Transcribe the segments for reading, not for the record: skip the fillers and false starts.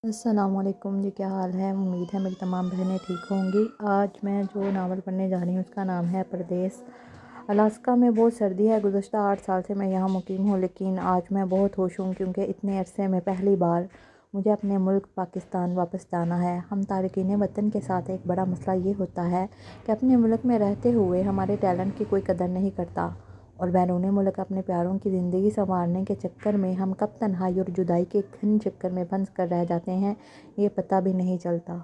السلام علیکم جی، کیا حال ہے؟ امید ہے میری تمام بہنیں ٹھیک ہوں گی۔ آج میں جو ناول پڑھنے جا رہی ہوں اس کا نام ہے پردیس۔ الاسکا میں بہت سردی ہے۔ گزشتہ 8 سال سے میں یہاں مقیم ہوں، لیکن آج میں بہت خوش ہوں کیونکہ اتنے عرصے میں پہلی بار مجھے اپنے ملک پاکستان واپس جانا ہے۔ ہم تارکین وطن کے ساتھ ایک بڑا مسئلہ یہ ہوتا ہے کہ اپنے ملک میں رہتے ہوئے ہمارے ٹیلنٹ کی کوئی قدر نہیں کرتا، اور بیرون ملک اپنے پیاروں کی زندگی سنوارنے کے چکر میں ہم کب تنہائی اور جدائی کے گھن چکر میں پھنس کر رہ جاتے ہیں، یہ پتہ بھی نہیں چلتا۔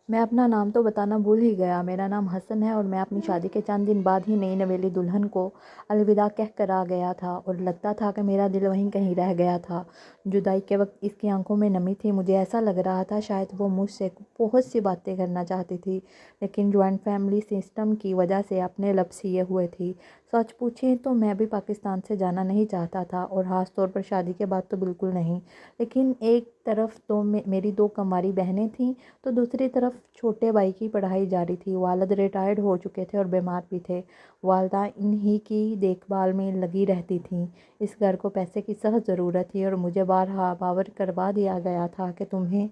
میں اپنا نام تو بتانا بھول ہی گیا۔ میرا نام حسن ہے اور میں اپنی شادی کے چند دن بعد ہی نئی نویلی دلہن کو الوداع کہہ کر آ گیا تھا، اور لگتا تھا کہ میرا دل وہیں کہیں رہ گیا تھا۔ جدائی کے وقت اس کی آنکھوں میں نمی تھی۔ مجھے ایسا لگ رہا تھا شاید وہ مجھ سے بہت سی باتیں کرنا چاہتی تھی، لیکن جوائنٹ فیملی سسٹم کی وجہ سے اپنے لب سیے ہوئے تھی۔ سچ پوچھیں تو میں بھی پاکستان سے جانا نہیں چاہتا تھا، اور خاص طور پر شادی کے بعد تو بالکل نہیں۔ لیکن ایک طرف تو میری 2 کنواری بہنیں تھیں، تو دوسری طرف چھوٹے بھائی کی پڑھائی جاری تھی۔ والد ریٹائرڈ ہو چکے تھے اور بیمار بھی تھے۔ والدہ انہی کی دیکھ بھال میں لگی رہتی تھیں۔ اس گھر کو پیسے کی سخت ضرورت تھی، اور مجھے بارہا باور کروا دیا گیا تھا کہ تمہیں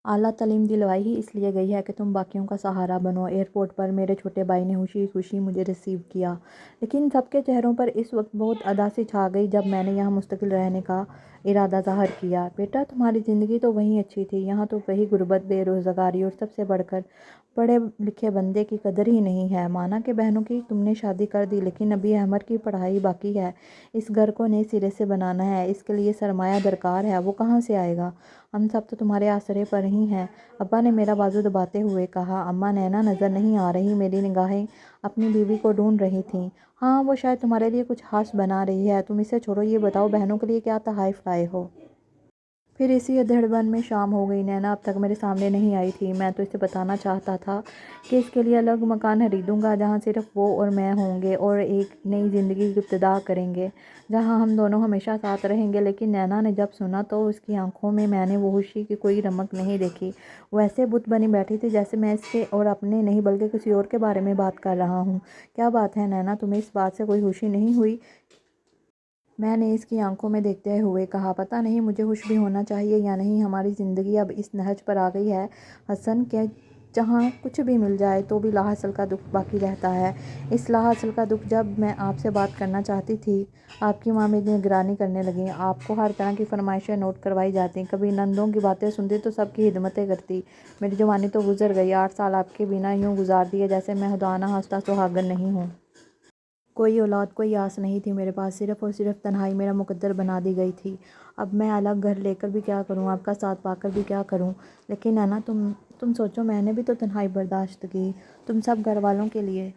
اعلیٰ تعلیم دلوائی ہی اس لیے گئی ہے کہ تم باقیوں کا سہارا بنو۔ ایئرپورٹ پر میرے چھوٹے بھائی نے خوشی خوشی مجھے ریسیو کیا، لیکن سب کے چہروں پر اس وقت بہت اداسی چھا گئی جب میں نے یہاں مستقل رہنے کا ارادہ ظاہر کیا۔ بیٹا، تمہاری زندگی تو وہیں اچھی تھی، یہاں تو وہی غربت، بے روزگاری اور سب سے بڑھ کر پڑھے لکھے بندے کی قدر ہی نہیں ہے۔ مانا کہ بہنوں کی تم نے شادی کر دی، لیکن ابھی احمد کی پڑھائی باقی ہے۔ اس گھر کو نئے سرے سے بنانا ہے، اس کے لیے سرمایہ درکار ہے، وہ کہاں سے آئے گا؟ ہم سب تو تمہارے آسرے پر ہی ہیں۔ ابا نے میرا بازو دباتے ہوئے کہا۔ اماں نینا نظر نہیں آ رہی۔ میری نگاہیں اپنی بیوی کو ڈھونڈ رہی تھیں۔ ہاں، وہ شاید تمہارے لیے کچھ خاص بنا رہی ہے۔ تم اسے چھوڑو، یہ بتاؤ بہنوں کے لیے کیا تحائف لائے ہو؟ پھر اسی ادھیڑ بن میں شام ہو گئی۔ نینا اب تک میرے سامنے نہیں آئی تھی۔ میں تو اسے بتانا چاہتا تھا کہ اس کے لیے الگ مکان خریدوں گا جہاں صرف وہ اور میں ہوں گے، اور ایک نئی زندگی کی ابتدا کریں گے جہاں ہم دونوں ہمیشہ ساتھ رہیں گے۔ لیکن نینا نے جب سنا تو اس کی آنکھوں میں نے وہ خوشی کی کوئی رمق نہیں دیکھی۔ وہ ایسے بت بنی بیٹھی تھی جیسے میں اس کے اور اپنے نہیں بلکہ کسی اور کے بارے میں بات کر رہا ہوں۔ کیا بات ہے نینا، تمہیں اس بات سے کوئی خوشی نہیں ہوئی؟ میں نے اس کی آنکھوں میں دیکھتے ہوئے کہا۔ پتہ نہیں مجھے خوش بھی ہونا چاہیے یا نہیں۔ ہماری زندگی اب اس نہج پر آ گئی ہے حسن، کہ جہاں کچھ بھی مل جائے تو بھی لاحصل کا دکھ باقی رہتا ہے۔ اس لاحصل کا دکھ جب میں آپ سے بات کرنا چاہتی تھی، آپ کی ماں میری نگرانی کرنے لگیں۔ آپ کو ہر طرح کی فرمائشیں نوٹ کروائی جاتیں۔ کبھی نندوں کی باتیں سنتی تو سب کی خدمتیں کرتی۔ میری جوانی تو گزر گئی۔ 8 سال آپ کے بنا یوں گزار دیے جیسے میں خدا نخواستہ سہاگن نہیں ہوں۔ کوئی اولاد، کوئی آس نہیں تھی میرے پاس۔ صرف اور صرف تنہائی میرا مقدر بنا دی گئی تھی۔ اب میں الگ گھر لے کر بھی کیا کروں، آپ کا ساتھ پا کر بھی کیا کروں؟ لیکن نینا، تم سوچو، میں نے بھی تو تنہائی برداشت کی، تم سب گھر والوں کے لیے،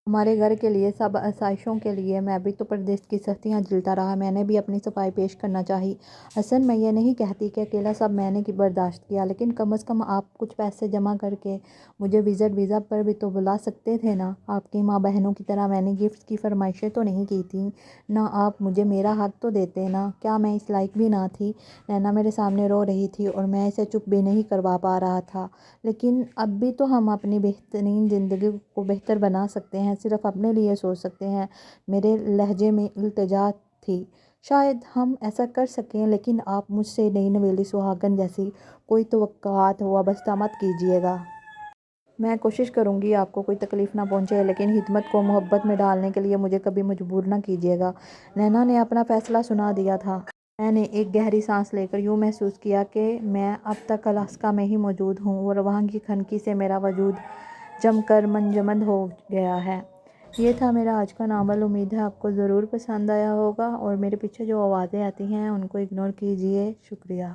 ہمارے گھر کے لیے، سب آسائشوں کے لیے۔ میں بھی تو پردیس کی سختیاں جھیلتا رہا، میں نے بھی اپنی صفائی پیش کرنا چاہی۔ حسن، میں یہ نہیں کہتی کہ اکیلا سب میں نے برداشت کیا، لیکن کم از کم آپ کچھ پیسے جمع کر کے مجھے وزٹ ویزا پر بھی تو بلا سکتے تھے نا۔ آپ کی ماں بہنوں کی طرح میں نے گفٹس کی فرمائشیں تو نہیں کی تھیں نا۔ آپ مجھے میرا حق تو دیتے نا۔ کیا میں اس لائق بھی نہ تھی؟ نینا میرے سامنے رو رہی تھی اور میں اسے چپ بھی نہیں کروا پا رہا تھا۔ لیکن اب بھی تو ہم اپنی بہترین زندگی کو بہتر بنا سکتے ہیں، صرف اپنے لیے سوچ سکتے ہیں۔ میرے لہجے میں التجا تھی۔ شاید ہم ایسا کر سکیں، لیکن آپ مجھ سے نئی نویلی سہاگن جیسی کوئی توقعات وابستہ مت کیجیے گا۔ میں کوشش کروں گی آپ کو کوئی تکلیف نہ پہنچے، لیکن خدمت کو محبت میں ڈالنے کے لیے مجھے کبھی مجبور نہ کیجیے گا۔ نینا نے اپنا فیصلہ سنا دیا تھا۔ میں نے ایک گہری سانس لے کر یوں محسوس کیا کہ میں اب تک الاسکا میں ہی موجود ہوں، اور وہاں کی خنکی سے میرا وجود جم کر منجمد ہو گیا ہے۔ یہ تھا میرا آج کا ناول۔ امید ہے آپ کو ضرور پسند آیا ہوگا، اور میرے پیچھے جو آوازیں آتی ہیں ان کو اگنور کیجیے۔ شکریہ۔